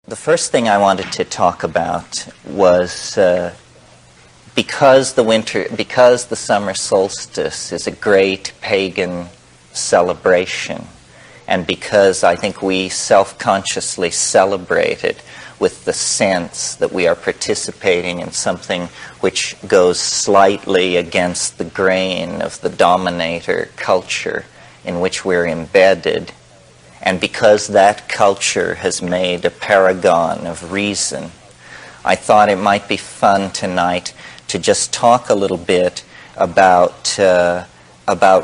The first thing I wanted to talk about was because the summer solstice is a great pagan celebration, and because I think we self-consciously celebrate it with the sense that we are participating in something which goes slightly against the grain of the dominator culture in which we're embedded, and because that culture has made a paragon of reason, I thought it might be fun tonight to just talk a little bit about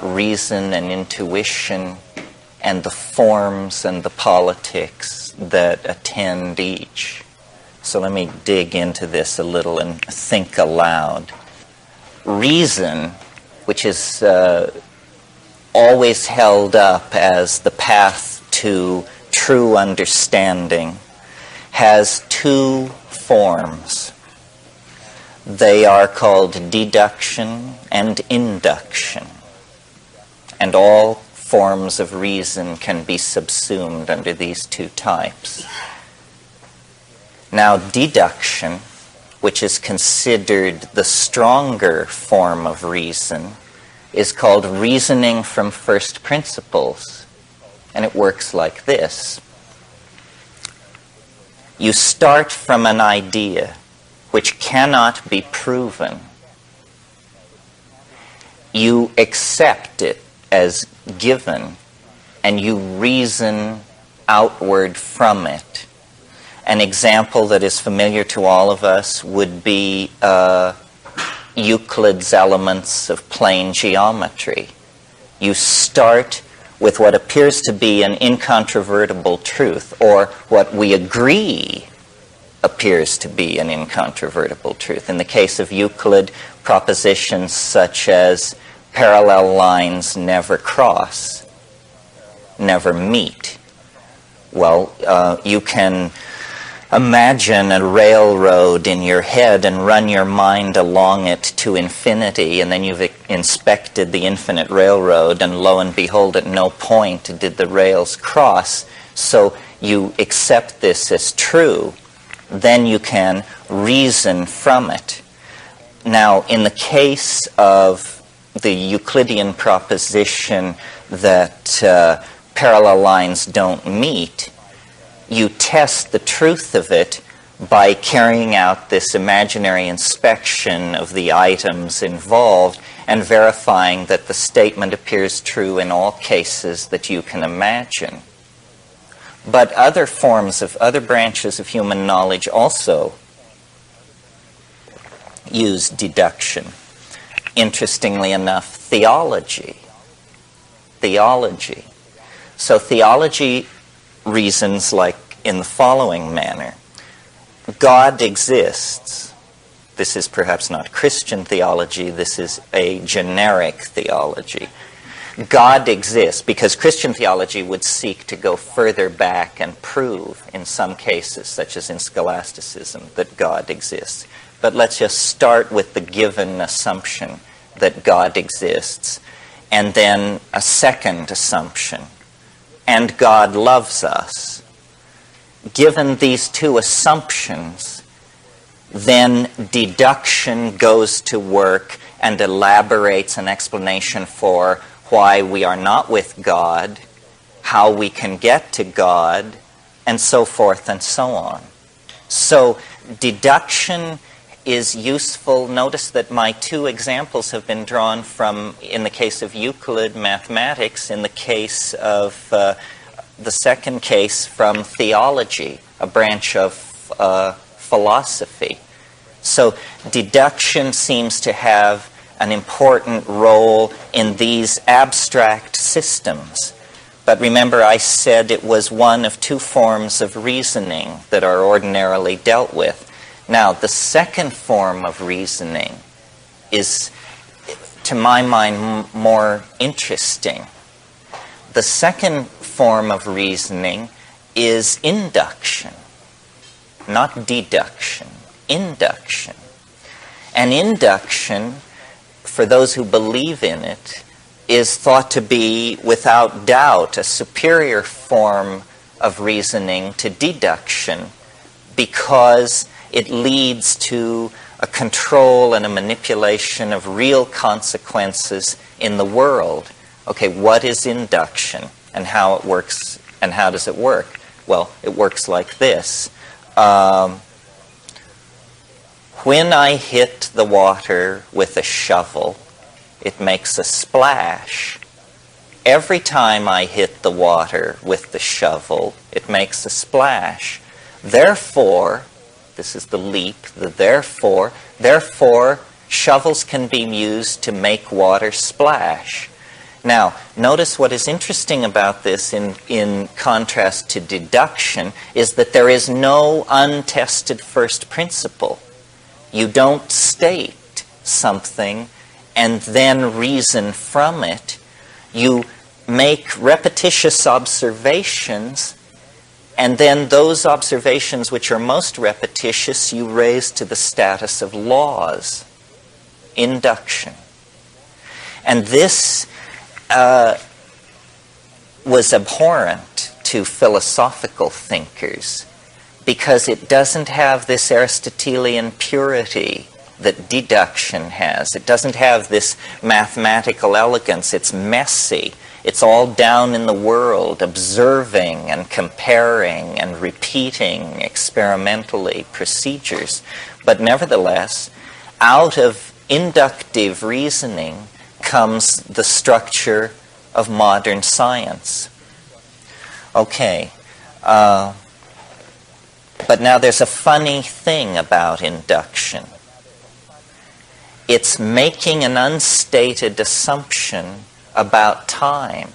reason and intuition and the forms and the politics that attend each. So let me dig into this a little and think aloud. Reason, which is always held up as the path to true understanding, has two forms. They are called deduction and induction, and all forms of reason can be subsumed under these two types. Now, deduction, which is considered the stronger form of reason, is called reasoning from first principles, and it works like this. You start from an idea which cannot be proven. You accept it as given, and you reason outward from it. An example that is familiar to all of us would be Euclid's elements of plane geometry. You start with what appears to be an incontrovertible truth, or what we agree appears to be an incontrovertible truth. In the case of Euclid, propositions such as parallel lines never cross, never meet. Well, you can imagine a railroad in your head and run your mind along it to infinity, and then you've inspected the infinite railroad, and lo and behold, at no point did the rails cross. So you accept this as true. Then you can reason from it. Now, in the case of the Euclidean proposition that parallel lines don't meet, you test the truth of it by carrying out this imaginary inspection of the items involved and verifying that the statement appears true in all cases that you can imagine. But other branches of human knowledge also use deduction. Interestingly enough, theology. So theology reasons like in the following manner. God exists. This is perhaps not Christian theology, this is a generic theology. God exists, because Christian theology would seek to go further back and prove, in some cases, such as in scholasticism, that God exists. But let's just start with the given assumption that God exists, and then a second assumption, and God loves us. Given these two assumptions, then deduction goes to work and elaborates an explanation for why we are not with God, how we can get to God, and so forth and so on. So deduction is useful. Notice that my two examples have been drawn from, in the case of Euclid, mathematics, in the case of the second case from theology, a branch of philosophy. So deduction seems to have an important role in these abstract systems. But remember, I said it was one of two forms of reasoning that are ordinarily dealt with. Now, the second form of reasoning is, to my mind, more interesting. The second form of reasoning is induction, not deduction, induction. And induction, for those who believe in it, is thought to be, without doubt, a superior form of reasoning to deduction, because it leads to a control and a manipulation of real consequences in the world. Okay, what is induction and how it works and how does it work? Well, it works like this. When I hit the water with a shovel, it makes a splash. Every time I hit the water with the shovel, it makes a splash. Therefore, this is the leap, the therefore, shovels can be used to make water splash. Now, notice what is interesting about this in contrast to deduction is that there is no untested first principle. You don't state something and then reason from it. You make repetitious observations, and then those observations which are most repetitious you raise to the status of laws, induction. And this was abhorrent to philosophical thinkers because it doesn't have this Aristotelian purity that deduction has. It doesn't have this mathematical elegance. It's messy. It's all down in the world, observing and comparing and repeating experimentally procedures. But nevertheless, out of inductive reasoning comes the structure of modern science. Okay. But now there's a funny thing about induction. It's making an unstated assumption about time.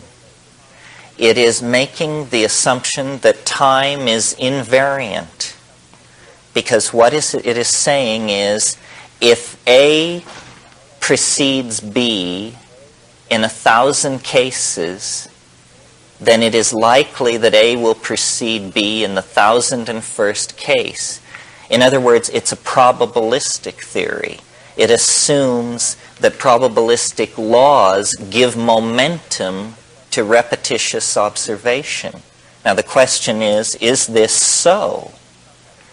It is making the assumption that time is invariant. Because what it is saying is, if A precedes B in 1,000 cases, then it is likely that A will precede B in the 1,001st case. In other words, it's a probabilistic theory. It assumes that probabilistic laws give momentum to repetitious observation. Now the question is this so?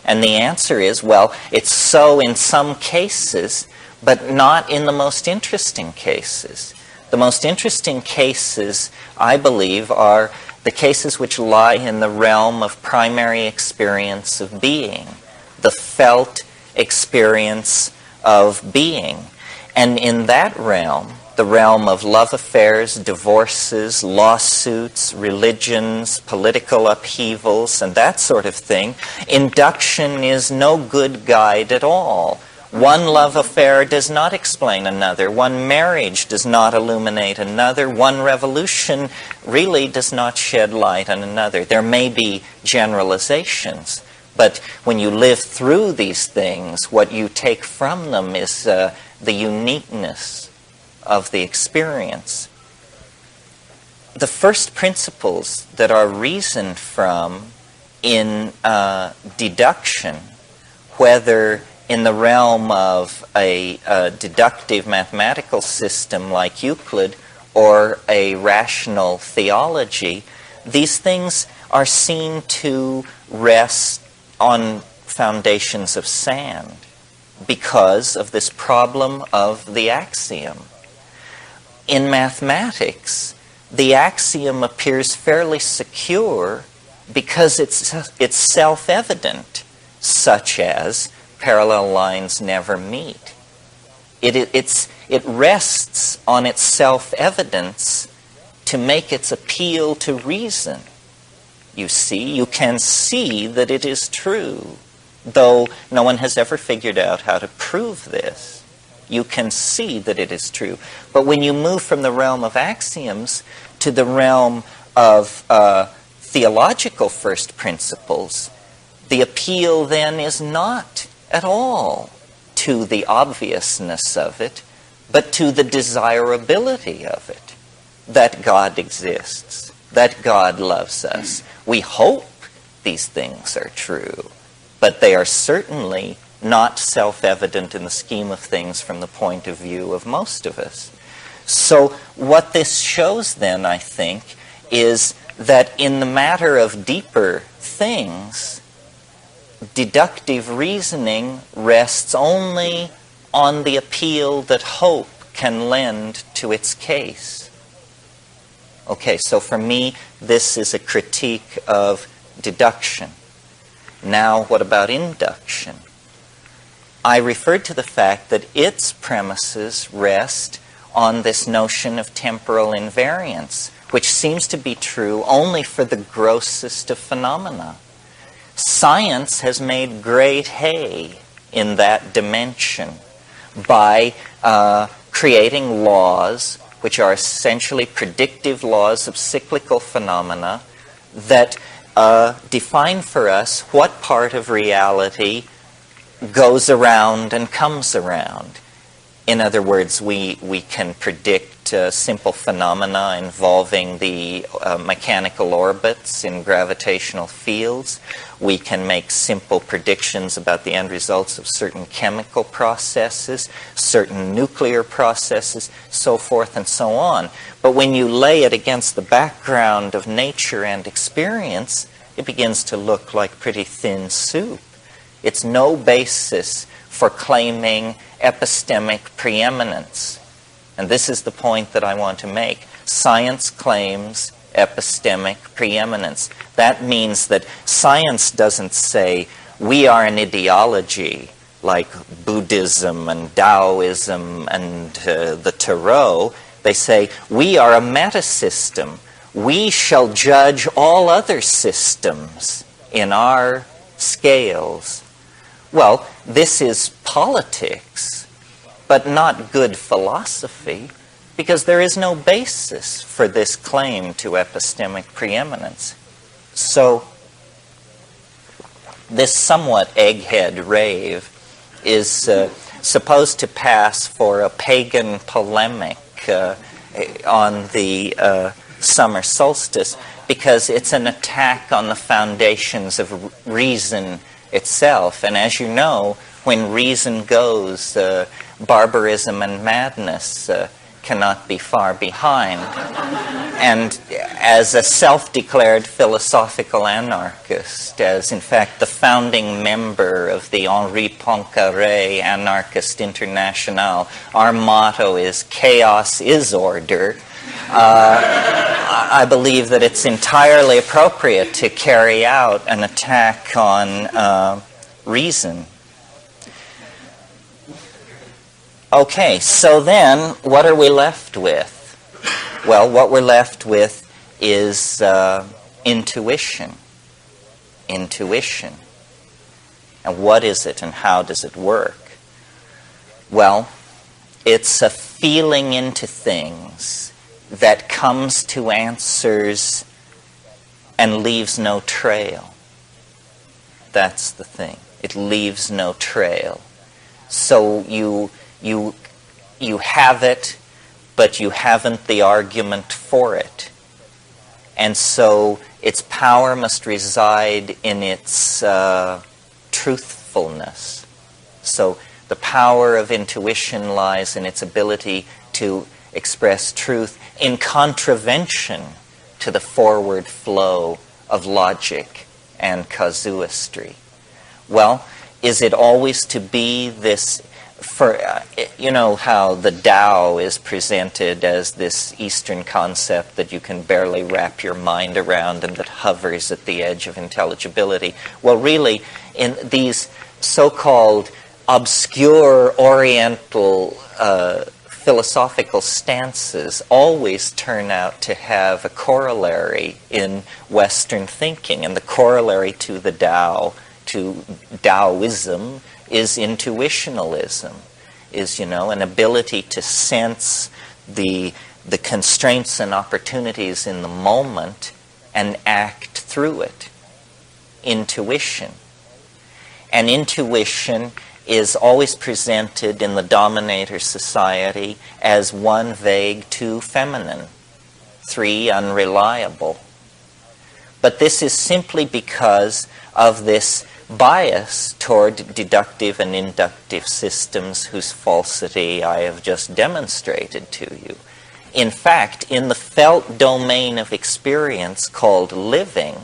And the answer is, well, it's so in some cases, but not in the most interesting cases. The most interesting cases, I believe, are the cases which lie in the realm of primary experience of being, the felt experience of being. And in that realm, the realm of love affairs, divorces, lawsuits, religions, political upheavals, and that sort of thing, induction is no good guide at all. One love affair does not explain another. One marriage does not illuminate another. One revolution really does not shed light on another. There may be generalizations, but when you live through these things, what you take from them is the uniqueness of the experience. The first principles that are reasoned from in deduction, whether in the realm of a deductive mathematical system like Euclid or a rational theology, these things are seen to rest on foundations of sand because of this problem of the axiom. In mathematics, the axiom appears fairly secure because it's self-evident, such as parallel lines never meet. It rests on its self-evidence to make its appeal to reason. You see, you can see that it is true, though no one has ever figured out how to prove this. You can see that it is true. But when you move from the realm of axioms to the realm of theological first principles, the appeal then is not at all to the obviousness of it, but to the desirability of it, that God exists, that God loves us. We hope these things are true, but they are certainly not self-evident in the scheme of things from the point of view of most of us. So what this shows then, I think, is that in the matter of deeper things, deductive reasoning rests only on the appeal that hope can lend to its case. Okay, so for me, this is a critique of deduction. Now, what about induction? I referred to the fact that its premises rest on this notion of temporal invariance, which seems to be true only for the grossest of phenomena. Science has made great hay in that dimension by creating laws which are essentially predictive laws of cyclical phenomena that define for us what part of reality goes around and comes around. In other words, we can predict simple phenomena involving the mechanical orbits in gravitational fields. We can make simple predictions about the end results of certain chemical processes, certain nuclear processes, so forth and so on. But when you lay it against the background of nature and experience, it begins to look like pretty thin soup. It's no basis for claiming epistemic preeminence. And this is the point that I want to make. Science claims epistemic preeminence. That means that science doesn't say, we are an ideology like Buddhism and Taoism and the Tarot. They say, we are a metasystem. We shall judge all other systems in our scales. Well, this is politics, but not good philosophy, because there is no basis for this claim to epistemic preeminence. So, this somewhat egghead rave is supposed to pass for a pagan polemic on the summer solstice, because it's an attack on the foundations of reason itself. And as you know, when reason goes, barbarism and madness cannot be far behind. And as a self-declared philosophical anarchist, as in fact the founding member of the Henri Poincaré Anarchist International, our motto is chaos is order. I believe that it's entirely appropriate to carry out an attack on reason. Okay, so then what are we left with? Well, what we're left with is intuition. Intuition. And what is it and how does it work? Well, it's a feeling into things that comes to answers and leaves no trail. That's the thing. It leaves no trail. So you have it, but you haven't the argument for it. And so its power must reside in its truthfulness. So the power of intuition lies in its ability to express truth in contravention to the forward flow of logic and casuistry. Well, is it always to be this? You know how the Tao is presented as this Eastern concept that you can barely wrap your mind around and that hovers at the edge of intelligibility. Well, really, in these so-called obscure Oriental philosophical stances always turn out to have a corollary in Western thinking. And the corollary to the Tao, to Taoism, is intuitionalism, is, an ability to sense the constraints and opportunities in the moment and act through it. Intuition. And intuition is always presented in the dominator society as 1 vague, 2 feminine, 3 unreliable. But this is simply because of this bias toward deductive and inductive systems whose falsity I have just demonstrated to you. In fact, in the felt domain of experience called living,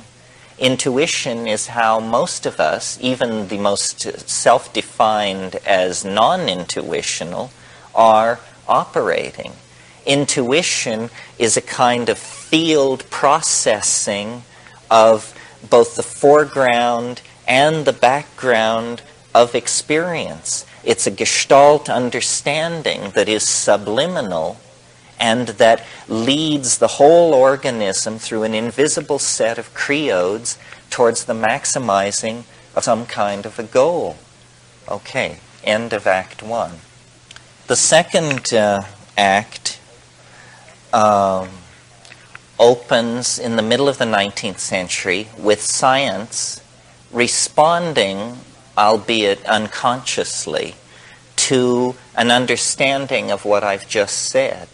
Intuition is how most of us, even the most self-defined as non-intuitional, are operating. Intuition is a kind of field processing of both the foreground and the background of experience. It's a gestalt understanding that is subliminal and that leads the whole organism through an invisible set of creodes towards the maximizing of some kind of a goal. Okay, end of Act 1. The second act opens in the middle of the 19th century with science responding, albeit unconsciously, to an understanding of what I've just said.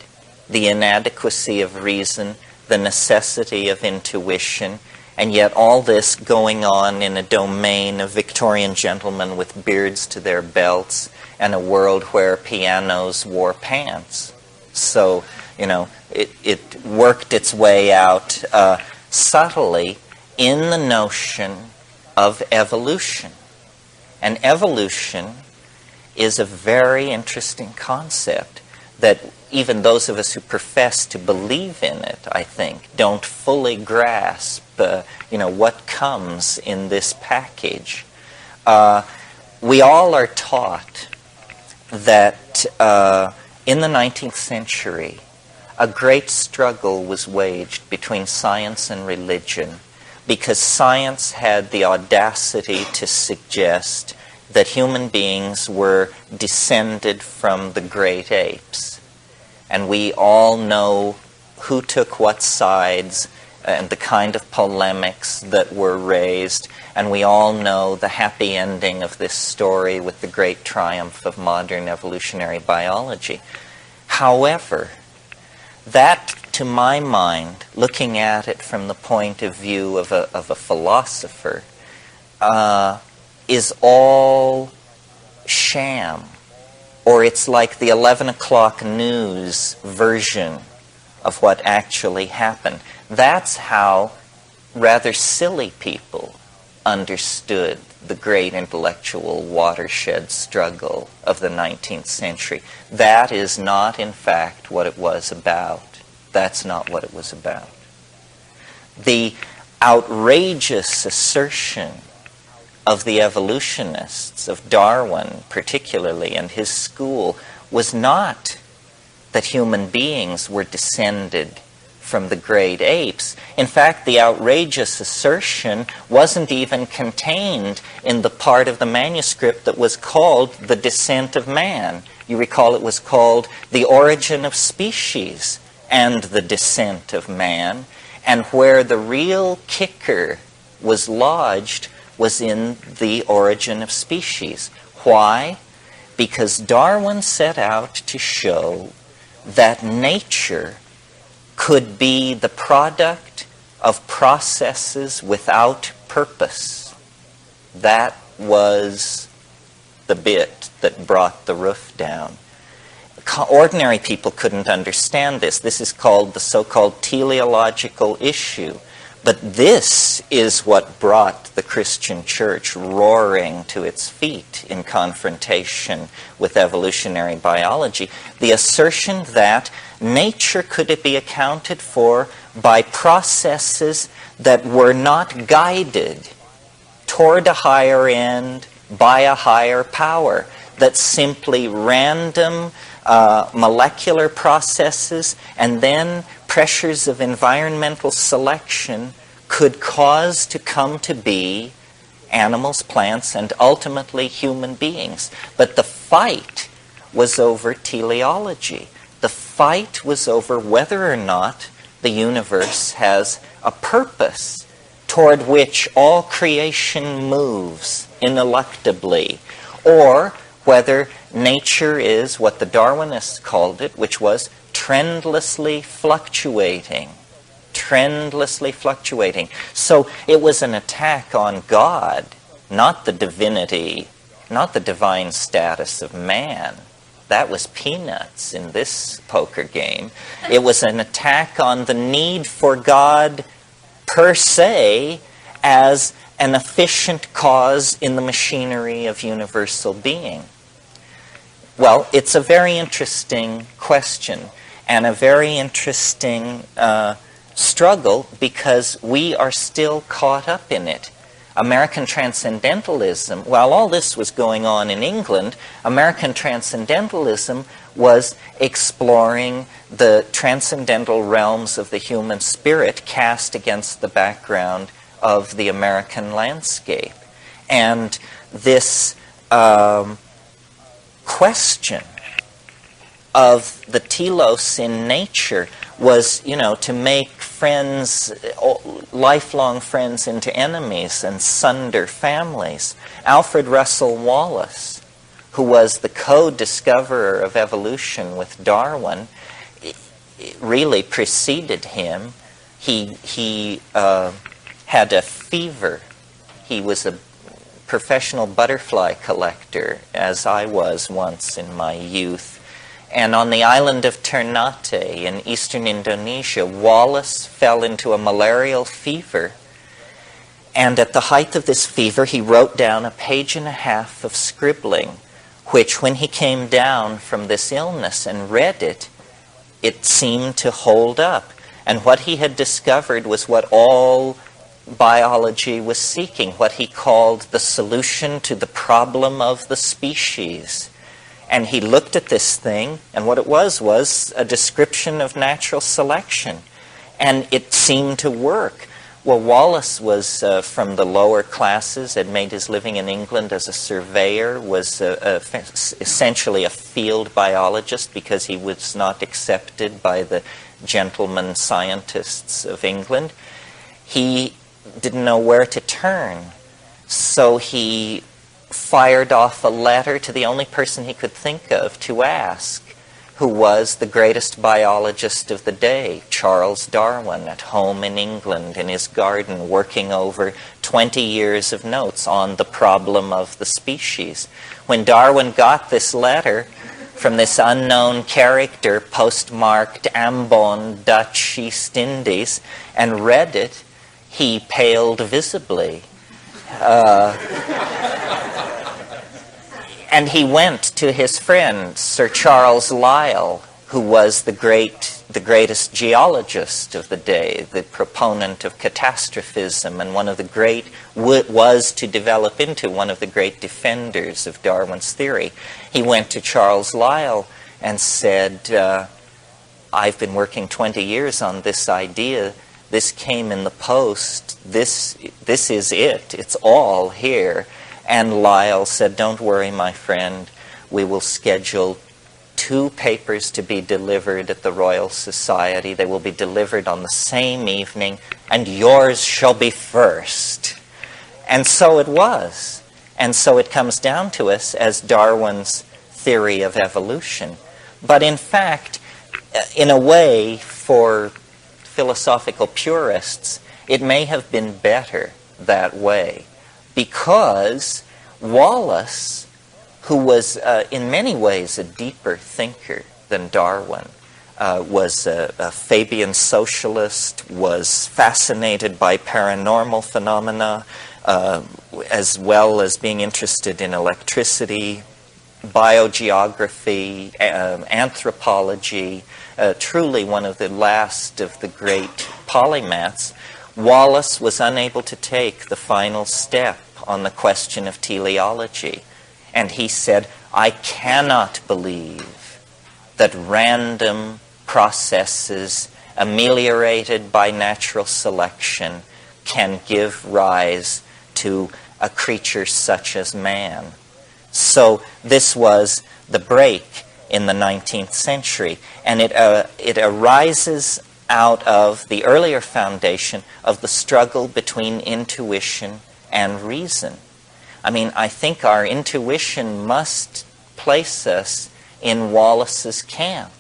The inadequacy of reason, the necessity of intuition, and yet all this going on in a domain of Victorian gentlemen with beards to their belts and a world where pianos wore pants. So, it worked its way out subtly in the notion of evolution. And evolution is a very interesting concept that even those of us who profess to believe in it, I think, don't fully grasp, what comes in this package. We all are taught that in the 19th century, a great struggle was waged between science and religion because science had the audacity to suggest that human beings were descended from the great apes. And we all know who took what sides and the kind of polemics that were raised. And we all know the happy ending of this story with the great triumph of modern evolutionary biology. However, that, to my mind, looking at it from the point of view of a philosopher, is all sham. Or it's like the 11 o'clock news version of what actually happened. That's how rather silly people understood the great intellectual watershed struggle of the 19th century. That is not, in fact, what it was about. That's not what it was about. The outrageous assertion of the evolutionists, of Darwin particularly, and his school, was not that human beings were descended from the great apes. In fact, the outrageous assertion wasn't even contained in the part of the manuscript that was called The Descent of Man. You recall it was called The Origin of Species and the Descent of Man, and where the real kicker was lodged was in The Origin of Species. Why? Because Darwin set out to show that nature could be the product of processes without purpose. That was the bit that brought the roof down. Ordinary people couldn't understand this. This is called the so-called teleological issue. But this is what brought the Christian church roaring to its feet in confrontation with evolutionary biology. The assertion that nature could be accounted for by processes that were not guided toward a higher end by a higher power, that simply random molecular processes and then pressures of environmental selection could cause to come to be animals, plants, and ultimately human beings. But the fight was over teleology. The fight was over whether or not the universe has a purpose toward which all creation moves ineluctably, or whether nature is what the Darwinists called it, which was trendlessly fluctuating. Trendlessly fluctuating. So it was an attack on God, not the divinity, not the divine status of man. That was peanuts in this poker game. It was an attack on the need for God per se as an efficient cause in the machinery of universal being? Well, it's a very interesting question and a very interesting struggle, because we are still caught up in it. American transcendentalism, while all this was going on in England, American transcendentalism was exploring the transcendental realms of the human spirit cast against the background of the American landscape. And this question of the telos in nature was, to make friends, lifelong friends, into enemies and sunder families. Alfred Russel Wallace, who was the co-discoverer of evolution with Darwin, really preceded him. He had a fever. He was a professional butterfly collector, as I was once in my youth. And on the island of Ternate in eastern Indonesia, Wallace fell into a malarial fever. And at the height of this fever, he wrote down a page and a half of scribbling, which, when he came down from this illness and read it, it seemed to hold up. And what he had discovered was what all biology was seeking, what he called the solution to the problem of the species. And he looked at this thing, and what it was a description of natural selection. And it seemed to work. Well, Wallace was from the lower classes, had made his living in England as a surveyor, was essentially a field biologist because he was not accepted by the gentleman scientists of England. He didn't know where to turn, so he fired off a letter to the only person he could think of to ask, who was the greatest biologist of the day, Charles Darwin, at home in England in his garden, working over 20 years of notes on the problem of the species. When Darwin got this letter from this unknown character, postmarked Ambon, Dutch East Indies, and read it, he paled visibly. And he went to his friend, Sir Charles Lyell, who was the greatest geologist of the day, the proponent of catastrophism, and was to develop into one of the great defenders of Darwin's theory. He went to Charles Lyell and said, I've been working 20 years on this idea. This came in the post. This is it. It's all here. And Lyell said, don't worry, my friend. We will schedule 2 papers to be delivered at the Royal Society. They will be delivered on the same evening, and yours shall be first. And so it was. And so it comes down to us as Darwin's theory of evolution. But in fact, in a way, for philosophical purists, it may have been better that way, because Wallace, who was in many ways a deeper thinker than Darwin, was a Fabian socialist, was fascinated by paranormal phenomena, as well as being interested in electricity, biogeography, anthropology, truly one of the last of the great polymaths. Wallace was unable to take the final step on the question of teleology. And he said, I cannot believe that random processes ameliorated by natural selection can give rise to a creature such as man. So this was the break in the 19th century. And it arises out of the earlier foundation of the struggle between intuition and reason. I mean, I think our intuition must place us in Wallace's camp,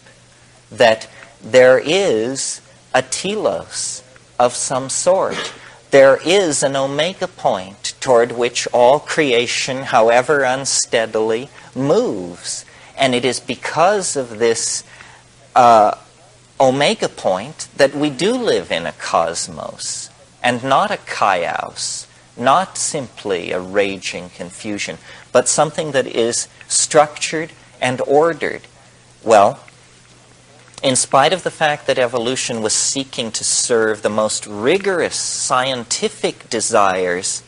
that there is a telos of some sort. There is an omega point toward which all creation, however unsteadily, moves. And it is because of this omega point that we do live in a cosmos and not a chaos, not simply a raging confusion, but something that is structured and ordered. Well, in spite of the fact that evolution was seeking to serve the most rigorous scientific desires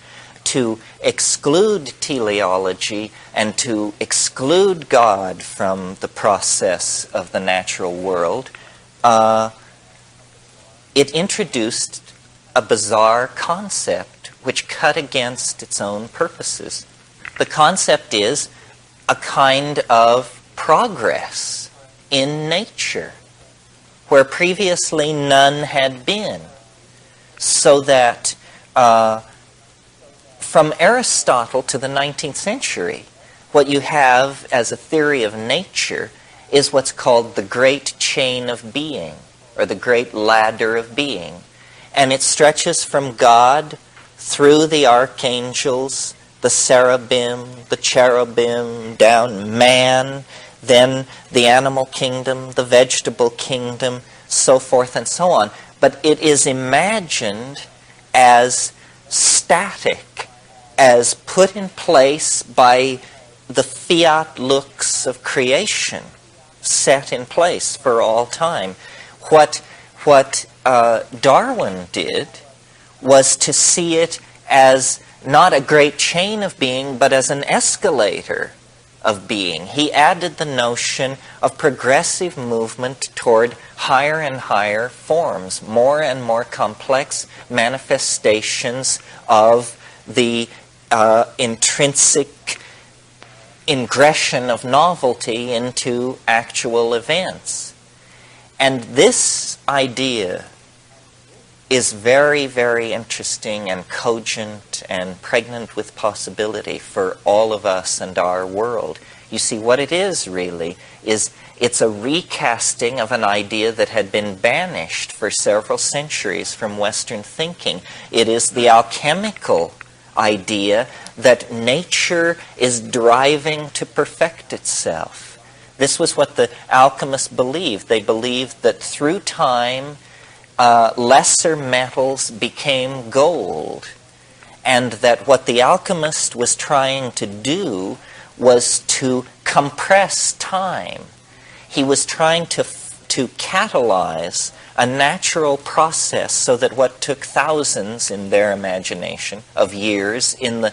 to exclude teleology and to exclude God from the process of the natural world, it introduced a bizarre concept which cut against its own purposes. The concept is a kind of progress in nature where previously none had been, so that from Aristotle to the 19th century, what you have as a theory of nature is what's called the great chain of being, or the great ladder of being. And it stretches from God through the archangels, the cherubim, down man, then the animal kingdom, the vegetable kingdom, so forth and so on. But it is imagined as static, as put in place by the fiat lux of creation, set in place for all time. What Darwin did was to see it as not a great chain of being, but as an escalator of being. He added the notion of progressive movement toward higher and higher forms, more and more complex manifestations of the intrinsic ingression of novelty into actual events. And this idea is very, very interesting and cogent and pregnant with possibility for all of us and our world. You see, what it is really is it's a recasting of an idea that had been banished for several centuries from Western thinking. It is the alchemical idea that nature is driving to perfect itself. This was what the alchemists believed. They believed that through time, lesser metals became gold, and that what the alchemist was trying to do was to compress time. He was trying to catalyze a natural process so that what took thousands, in their imagination, of years in the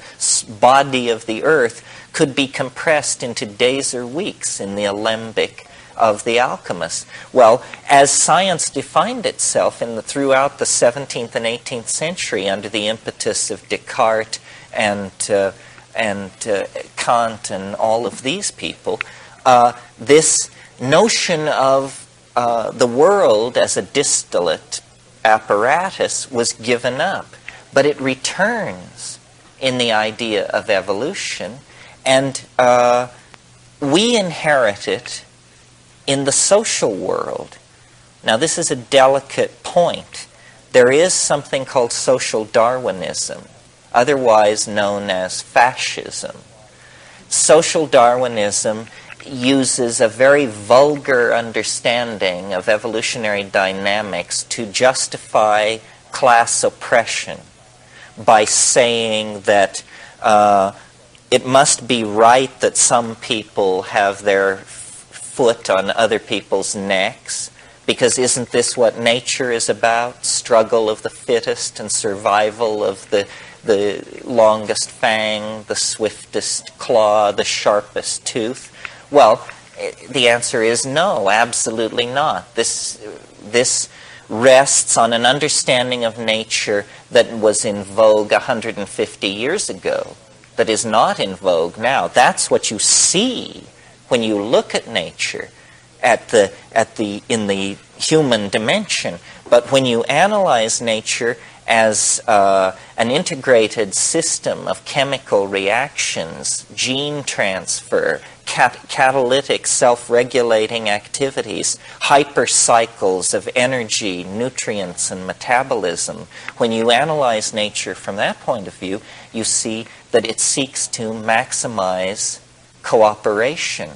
body of the earth could be compressed into days or weeks in the alembic of the alchemists. Well, as science defined itself throughout the 17th and 18th century under the impetus of Descartes and Kant and all of these people, this notion of the world as a distillate apparatus was given up. But it returns in the idea of evolution, and we inherit it in the social world. Now, this is a delicate point. There is something called social Darwinism, otherwise known as fascism. Social Darwinism uses a very vulgar understanding of evolutionary dynamics to justify class oppression by saying that it must be right that some people have their foot on other people's necks, because isn't this what nature is about? Struggle of the fittest and survival of the longest fang, the swiftest claw, the sharpest tooth. Well, the answer is no, absolutely not. This rests on an understanding of nature that was in vogue 150 years ago, that is not in vogue now. That's what you see when you look at nature in the human dimension. But when you analyze nature as an integrated system of chemical reactions, gene transfer, catalytic self-regulating activities, hypercycles of energy, nutrients, and metabolism, when you analyze nature from that point of view, you see that it seeks to maximize cooperation,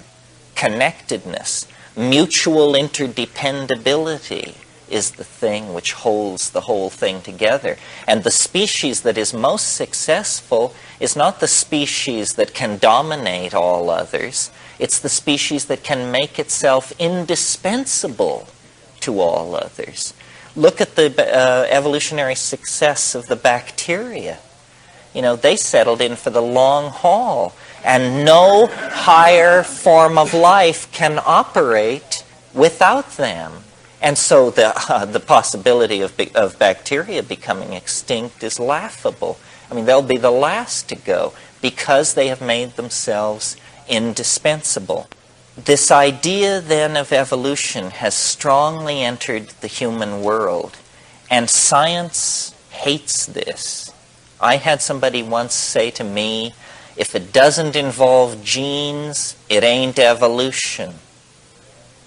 connectedness, mutual interdependability, is the thing which holds the whole thing together. And the species that is most successful is not the species that can dominate all others. It's the species that can make itself indispensable to all others. Look at the evolutionary success of the bacteria. You know, they settled in for the long haul, and no higher form of life can operate without them. And so the possibility of bacteria becoming extinct is laughable. I mean, they'll be the last to go because they have made themselves indispensable. This idea then of evolution has strongly entered the human world, and science hates this. I had somebody once say to me, if it doesn't involve genes, it ain't evolution.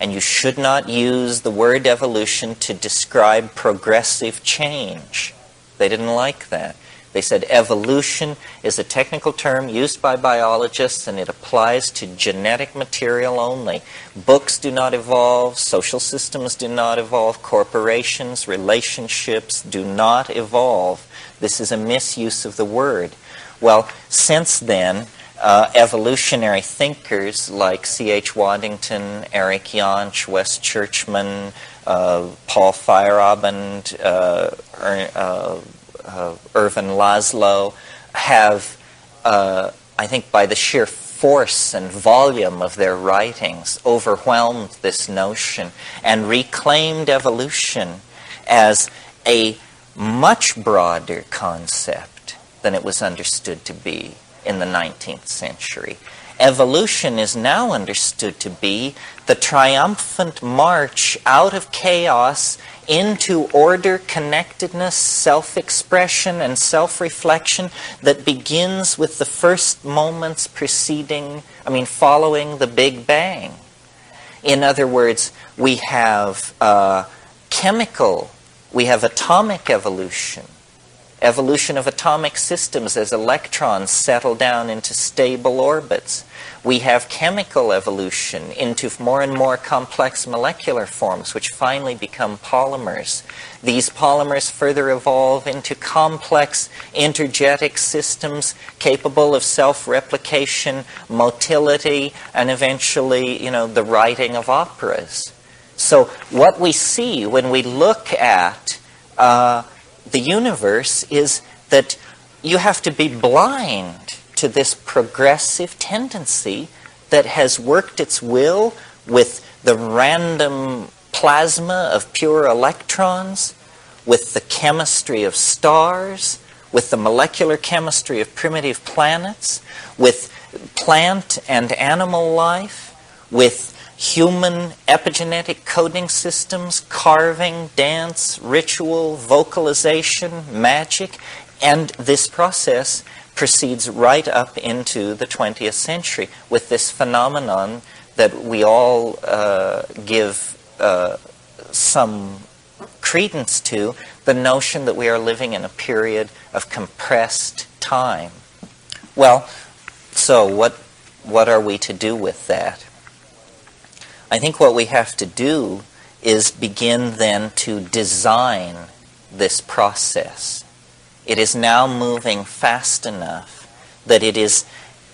And you should not use the word evolution to describe progressive change. They didn't like that. They said evolution is a technical term used by biologists, and it applies to genetic material only. Books do not evolve, social systems do not evolve, corporations, relationships do not evolve. This is a misuse of the word. Well, since then, evolutionary thinkers like C.H. Waddington, Eric Jantsch, Wes Churchman, Paul Feyerabend, Irvin Laszlo have, I think by the sheer force and volume of their writings, overwhelmed this notion and reclaimed evolution as a much broader concept than it was understood to be in the 19th century. Evolution is now understood to be the triumphant march out of chaos into order, connectedness, self-expression, and self-reflection that begins with the first moments following the Big Bang. In other words, we have we have atomic evolution. Evolution of atomic systems as electrons settle down into stable orbits. We have chemical evolution into more and more complex molecular forms, which finally become polymers. These polymers further evolve into complex intergetic systems capable of self-replication, motility, and eventually, the writing of operas. So what we see when we look at the universe is that you have to be blind to this progressive tendency that has worked its will with the random plasma of pure electrons, with the chemistry of stars, with the molecular chemistry of primitive planets, with plant and animal life, with human epigenetic coding systems, carving, dance, ritual, vocalization, magic, and this process proceeds right up into the 20th century with this phenomenon that we all give some credence to, the notion that we are living in a period of compressed time. Well, so what are we to do with that? I think what we have to do is begin then to design this process. It is now moving fast enough that it is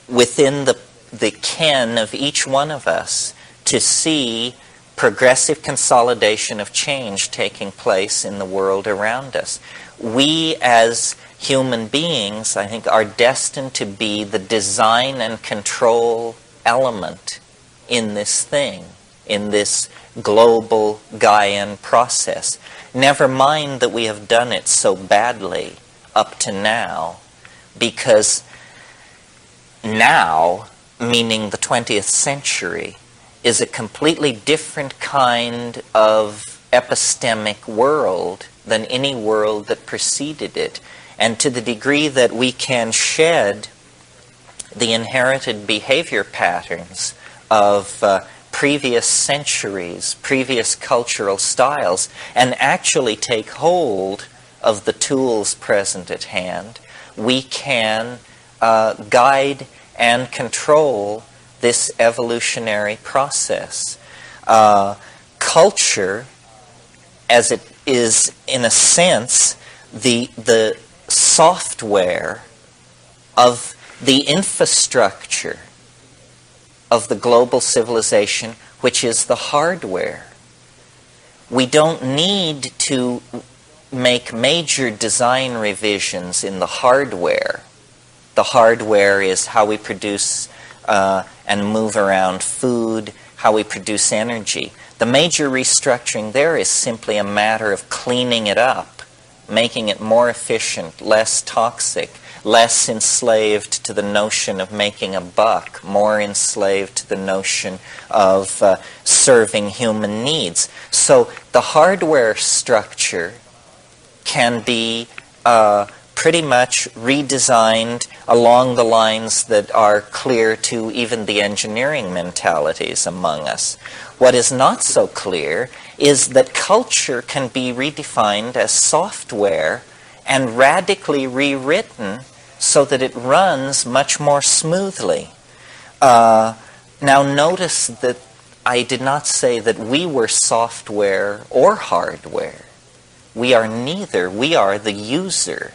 within the ken of each one of us to see progressive consolidation of change taking place in the world around us. We as human beings, I think, are destined to be the design and control element in this thing, in this global Gaian process. Never mind that we have done it so badly up to now, because now, meaning the 20th century, is a completely different kind of epistemic world than any world that preceded it. And to the degree that we can shed the inherited behavior patterns of previous centuries, previous cultural styles, and actually take hold of the tools present at hand, we can guide and control this evolutionary process. Culture as it is, in a sense, the software of the infrastructure of the global civilization, which is the hardware. We don't need to make major design revisions in the hardware. The hardware is how we produce and move around food, how we produce energy. The major restructuring there is simply a matter of cleaning it up, making it more efficient, less toxic, less enslaved to the notion of making a buck, more enslaved to the notion of serving human needs. So the hardware structure can be pretty much redesigned along the lines that are clear to even the engineering mentalities among us. What is not so clear is that culture can be redefined as software and radically rewritten so that it runs much more smoothly. Now notice that I did not say that we were software or hardware. We are neither. We are the user.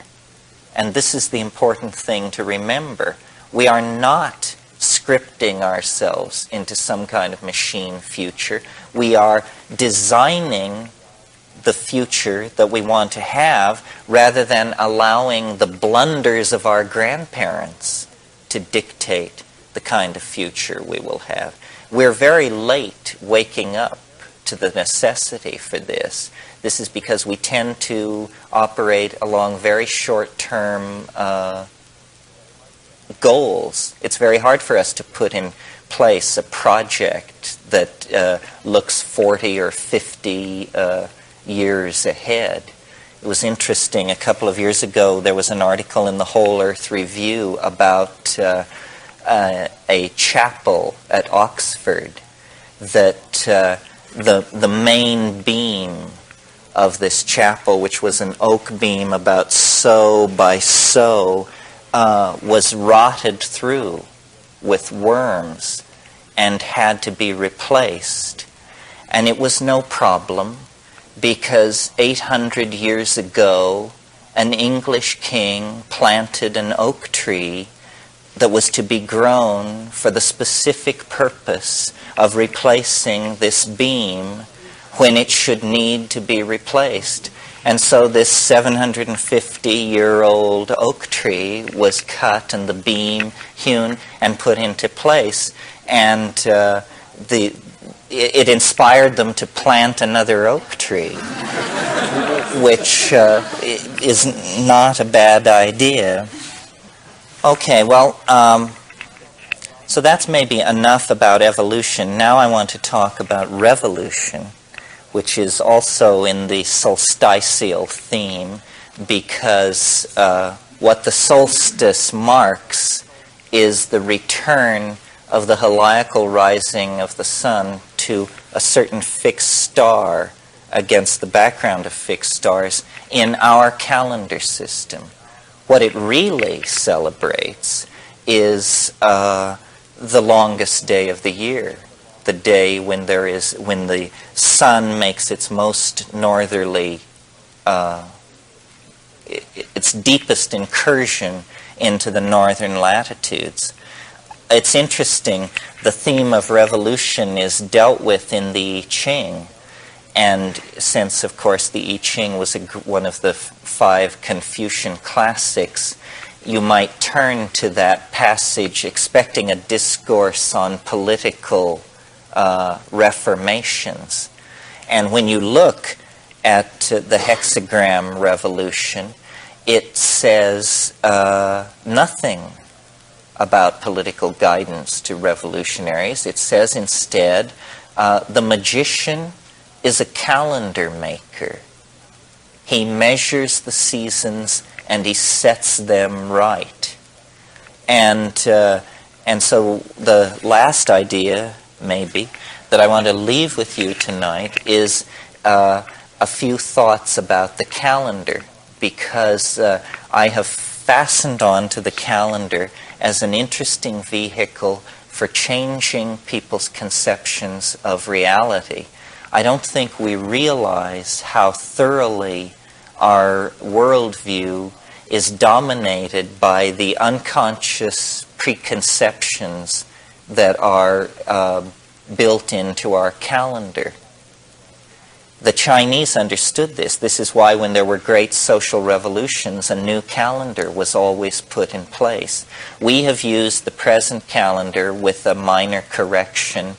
And this is the important thing to remember. We are not scripting ourselves into some kind of machine future. We are designing the future that we want to have rather than allowing the blunders of our grandparents to dictate the kind of future we will have. We're very late waking up to the necessity for this. This is because we tend to operate along very short-term goals. It's very hard for us to put in place a project that looks 40 or 50 years ahead. It was interesting, a couple of years ago there was an article in the Whole Earth Review about a chapel at Oxford that the main beam of this chapel, which was an oak beam about so by so, was rotted through with worms and had to be replaced. And it was no problem because 800 years ago an English king planted an oak tree that was to be grown for the specific purpose of replacing this beam when it should need to be replaced. And so this 750-year-old oak tree was cut and the beam hewn and put into place. And it inspired them to plant another oak tree, which is not a bad idea. Okay, well, so that's maybe enough about evolution. Now I want to talk about revolution, which is also in the solstitial theme, because what the solstice marks is the return of the heliacal rising of the sun to a certain fixed star against the background of fixed stars in our calendar system. What it really celebrates is the longest day of the year, the day when the sun makes its most northerly, its deepest incursion into the northern latitudes. It's interesting, the theme of revolution is dealt with in the I Ching, and since, of course, the I Ching was one of the 5 Confucian classics, you might turn to that passage expecting a discourse on political reformations. And when you look at the hexagram revolution, it says nothing about political guidance to revolutionaries. It says instead, the magician is a calendar maker. He measures the seasons and he sets them right. And so the last idea, maybe, that I want to leave with you tonight is a few thoughts about the calendar, because I have fastened on to the calendar as an interesting vehicle for changing people's conceptions of reality. I don't think we realize how thoroughly our worldview is dominated by the unconscious preconceptions that are built into our calendar. The Chinese understood this. This is why when there were great social revolutions, a new calendar was always put in place. We have used the present calendar with a minor correction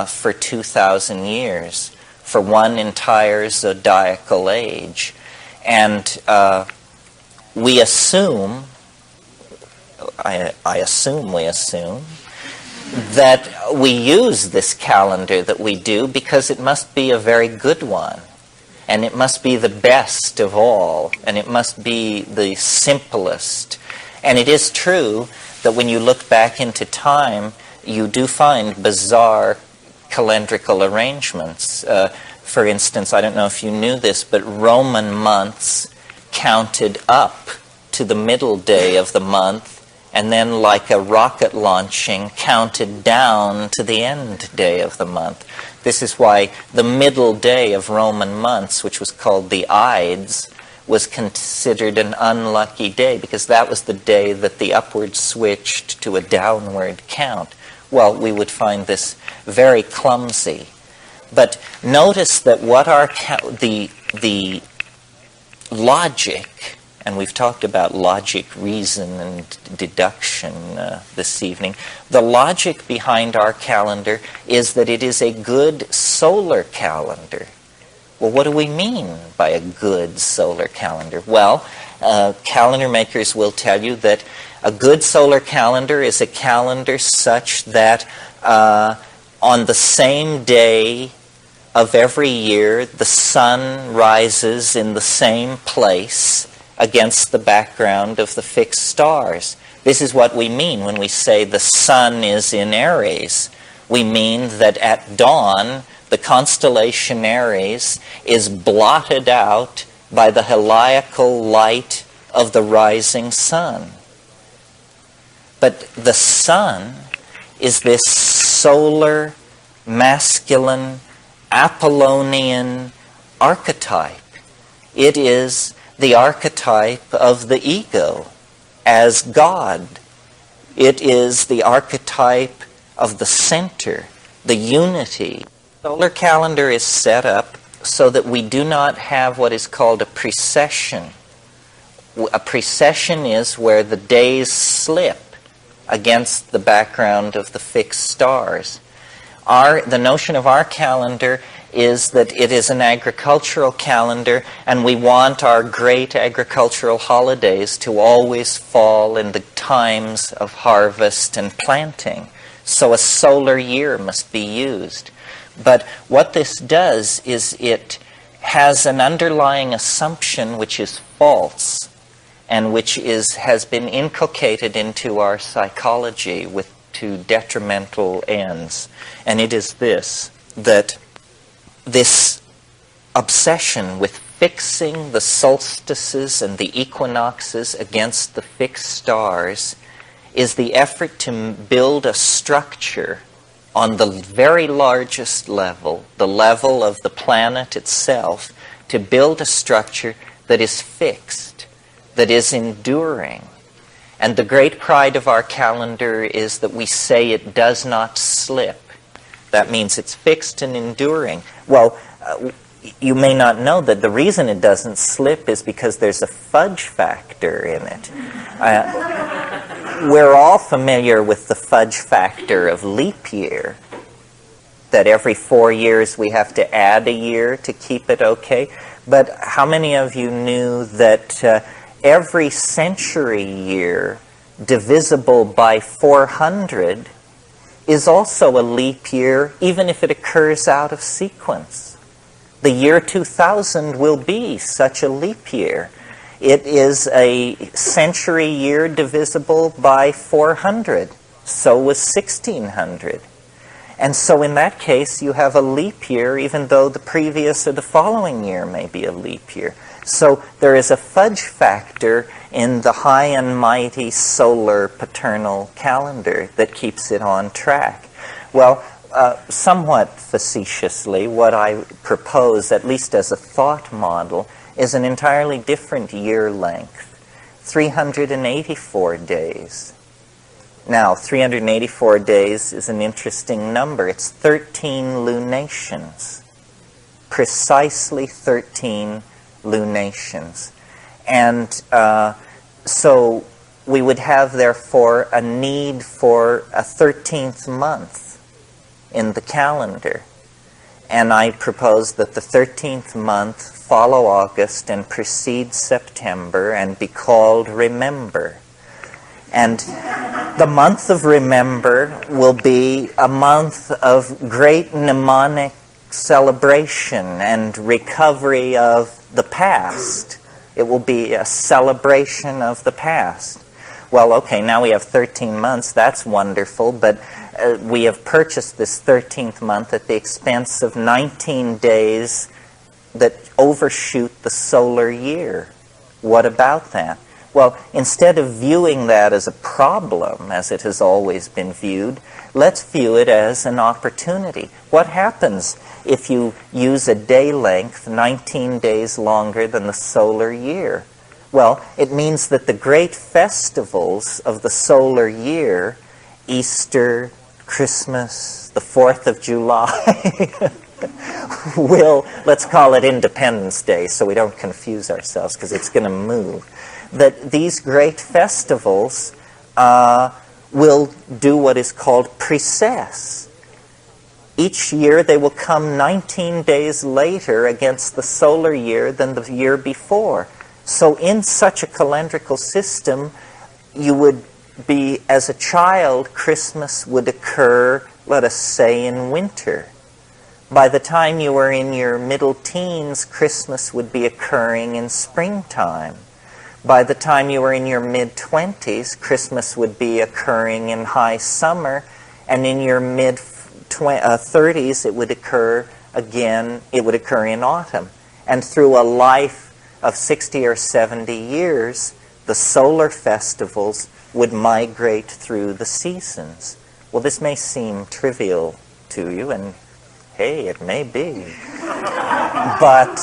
for 2,000 years, for one entire zodiacal age. And we assume, I assume we assume, that we use this calendar that we do because it must be a very good one, and it must be the best of all, and it must be the simplest. And it is true that when you look back into time, you do find bizarre calendrical arrangements. For instance, I don't know if you knew this, but Roman months counted up to the middle day of the month, and then, like a rocket launching, counted down to the end day of the month. This is why the middle day of Roman months, which was called the Ides, was considered an unlucky day, because that was the day that the upward switched to a downward count. Well, we would find this very clumsy. But notice that what the logic, and we've talked about logic, reason, and deduction this evening. The logic behind our calendar is that it is a good solar calendar. Well, what do we mean by a good solar calendar? Well, calendar makers will tell you that a good solar calendar is a calendar such that on the same day of every year, the sun rises in the same place against the background of the fixed stars. This is what we mean when we say the sun is in Aries. We mean that at dawn, the constellation Aries is blotted out by the heliacal light of the rising sun. But the sun is this solar, masculine, Apollonian archetype. It is the archetype of the ego as God. It is the archetype of the center, the unity. The solar calendar is set up so that we do not have what is called a precession. A precession is where the days slip against the background of the fixed stars. The notion of our calendar is that it is an agricultural calendar, and we want our great agricultural holidays to always fall in the times of harvest and planting. So a solar year must be used. But what this does is it has an underlying assumption which is false, and which has been inculcated into our psychology to detrimental ends. And it is this, that this obsession with fixing the solstices and the equinoxes against the fixed stars is the effort to build a structure on the very largest level, the level of the planet itself, to build a structure that is fixed, that is enduring. And the great pride of our calendar is that we say it does not slip. That means it's fixed and enduring. Well, you may not know that the reason it doesn't slip is because there's a fudge factor in it. We're all familiar with the fudge factor of leap year, that every 4 years we have to add a year to keep it okay. But how many of you knew that every century year divisible by 400 is also a leap year, even if it occurs out of sequence? The year 2000 will be such a leap year. It is a century year divisible by 400. So was 1600. And so in that case, you have a leap year, even though the previous or the following year may be a leap year. So there is a fudge factor in the high and mighty solar paternal calendar that keeps it on track. Well, somewhat facetiously, what I propose, at least as a thought model, is an entirely different year length, 384 days. Now, 384 days is an interesting number. It's 13 lunations, precisely 13 lunations. And so we would have, therefore, a need for a 13th month in the calendar. And I propose that the 13th month follow August and precede September and be called Remember. And the month of Remember will be a month of great mnemonic celebration and recovery of the past. It will be a celebration of the past. Well, okay, now we have 13 months. That's wonderful, but we have purchased this 13th month at the expense of 19 days that overshoot the solar year. What about that? Well, instead of viewing that as a problem, as it has always been viewed, let's view it as an opportunity. What happens if you use a day length 19 days longer than the solar year? Well, it means that the great festivals of the solar year, Easter, Christmas, the 4th of July, will, let's call it Independence Day so we don't confuse ourselves because it's going to move, that these great festivals will do what is called precess. Each year they will come 19 days later against the solar year than the year before. So in such a calendrical system, you would be, as a child, Christmas would occur, let us say, in winter. By the time you were in your middle teens, Christmas would be occurring in springtime. By the time you were in your mid-20s, Christmas would be occurring in high summer, and in your mid-30s, it would occur again, it would occur in autumn. And through a life of 60 or 70 years, the solar festivals would migrate through the seasons. Well, this may seem trivial to you, and hey, it may be. But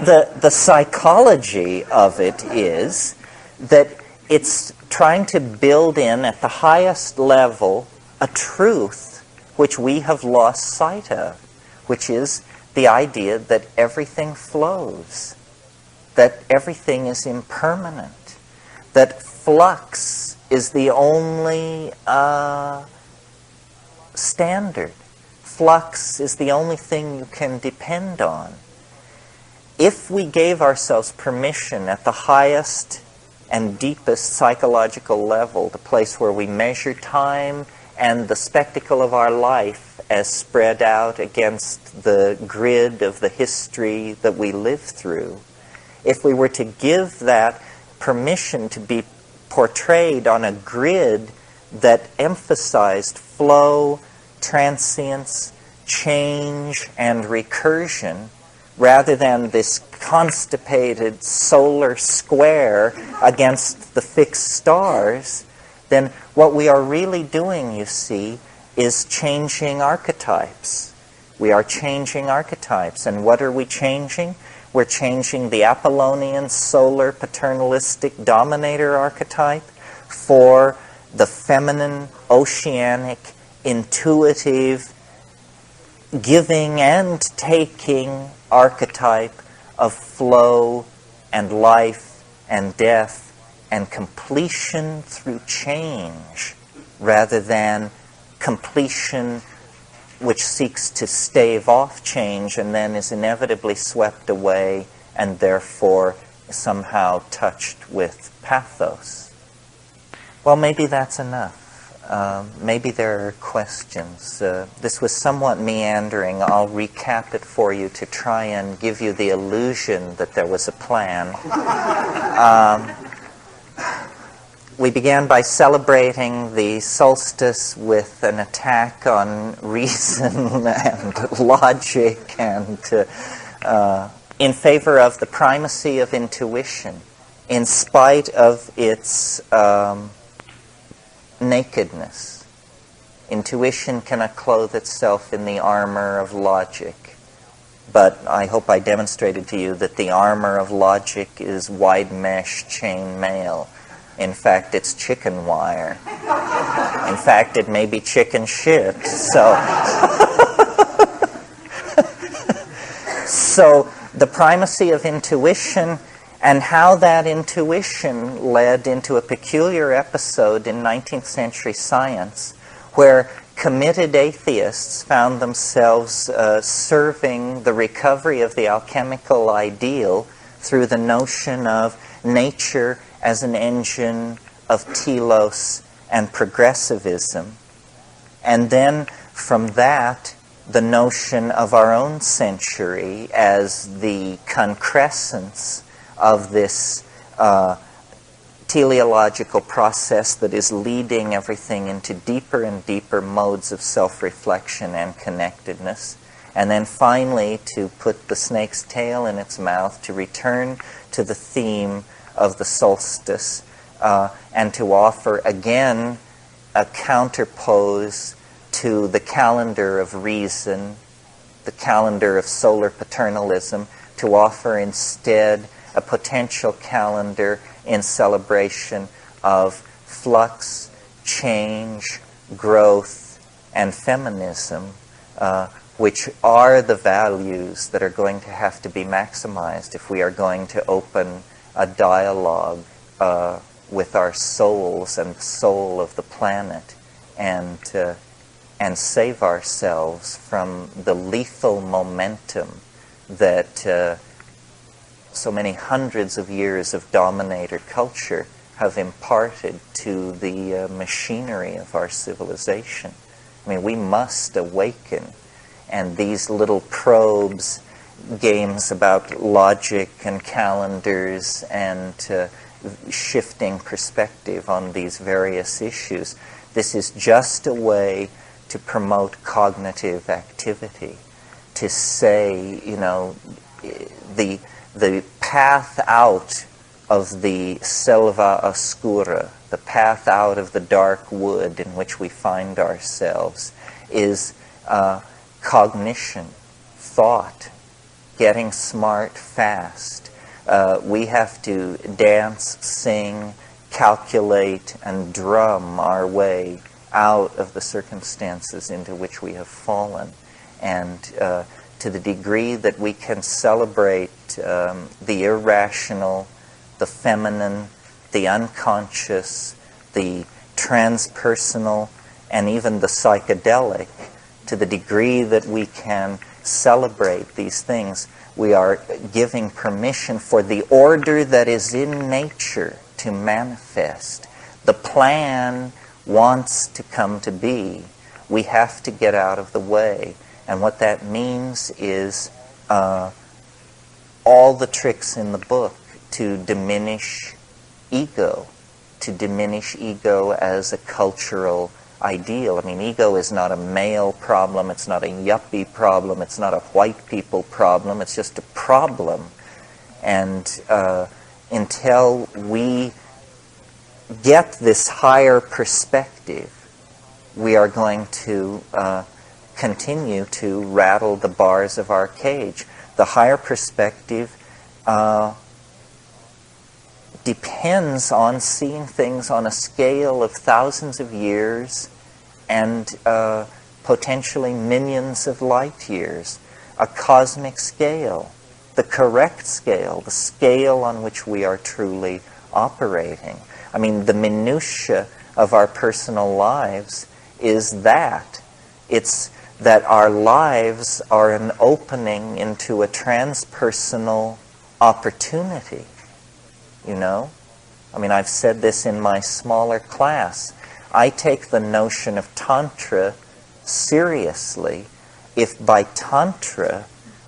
the psychology of it is that it's trying to build in at the highest level a truth which we have lost sight of, which is the idea that everything flows, that everything is impermanent, that flux is the only standard. Flux is the only thing you can depend on. If we gave ourselves permission at the highest and deepest psychological level, the place where we measure time and the spectacle of our life as spread out against the grid of the history that we live through, if we were to give that permission to be portrayed on a grid that emphasized flow, transience, change, and recursion, rather than this constipated solar square against the fixed stars, then what we are really doing, you see, is changing archetypes. We are changing archetypes. And what are we changing? We're changing the Apollonian solar paternalistic dominator archetype for the feminine, oceanic, intuitive, giving and taking archetype of flow and life and death and completion through change, rather than completion which seeks to stave off change and then is inevitably swept away and therefore somehow touched with pathos. Well, maybe that's enough. Maybe there are questions. This was somewhat meandering. I'll recap it for you to try and give you the illusion that there was a plan. We began by celebrating the solstice with an attack on reason and logic and in favor of the primacy of intuition in spite of its nakedness. Intuition cannot clothe itself in the armor of logic. But I hope I demonstrated to you that the armor of logic is wide mesh chain mail. In fact, it's chicken wire. In fact, it may be chicken shit. So the primacy of intuition, and how that intuition led into a peculiar episode in 19th century science where committed atheists found themselves serving the recovery of the alchemical ideal through the notion of nature as an engine of telos and progressivism. And then from that, the notion of our own century as the concrescence of this teleological process that is leading everything into deeper and deeper modes of self-reflection and connectedness. And then finally, to put the snake's tail in its mouth, to return to the theme of the solstice, and to offer again a counterpose to the calendar of reason, the calendar of solar paternalism, to offer instead a potential calendar in celebration of flux, change, growth, and feminism, which are the values that are going to have to be maximized if we are going to open a dialogue with our souls and the soul of the planet, and save ourselves from the lethal momentum that so many hundreds of years of dominator culture have imparted to the machinery of our civilization. I mean, we must awaken, and these little probes, games about logic and calendars and shifting perspective on these various issues, this is just a way to promote cognitive activity, to say, you know, the path out of the selva oscura, the path out of the dark wood in which we find ourselves, is cognition, thought, getting smart fast. We have to dance, sing, calculate, and drum our way out of the circumstances into which we have fallen. And to the degree that we can celebrate the irrational, the feminine, the unconscious, the transpersonal, and even the psychedelic, to the degree that we can celebrate these things, we are giving permission for the order that is in nature to manifest. The plan wants to come to be. We have to get out of the way. And what that means is all the tricks in the book to diminish ego as a cultural ideal. I mean, ego is not a male problem, it's not a yuppie problem, it's not a white people problem, it's just a problem. And until we get this higher perspective, we are going to continue to rattle the bars of our cage. The higher perspective depends on seeing things on a scale of thousands of years and potentially millions of light years. A cosmic scale, the correct scale, the scale on which we are truly operating. I mean, the minutiae of our personal lives is that. It's that our lives are an opening into a transpersonal opportunity, you know? I mean, I've said this in my smaller class. I take the notion of Tantra seriously if by Tantra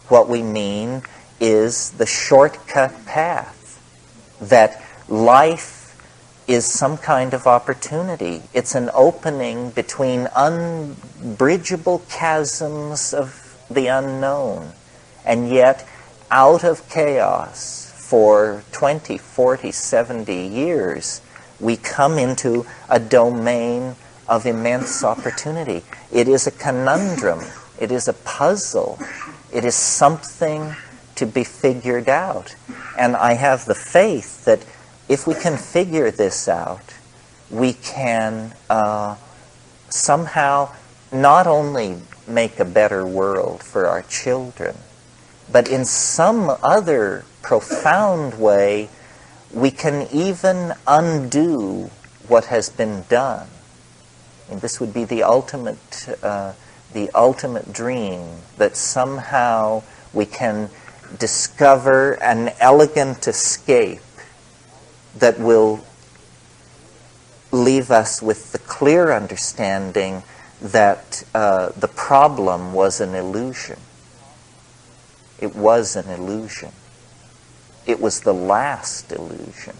what we mean is the shortcut path, that life is some kind of opportunity. It's an opening between unbridgeable chasms of the unknown, and yet out of chaos for 20, 40, 70 years, we come into a domain of immense opportunity. It is a conundrum. It is a puzzle. It is something to be figured out. And I have the faith that if we can figure this out, we can somehow not only make a better world for our children, but in some other profound way, we can even undo what has been done. And this would be the ultimate dream, that somehow we can discover an elegant escape that will leave us with the clear understanding that the problem was an illusion. It was an illusion. It was the last illusion.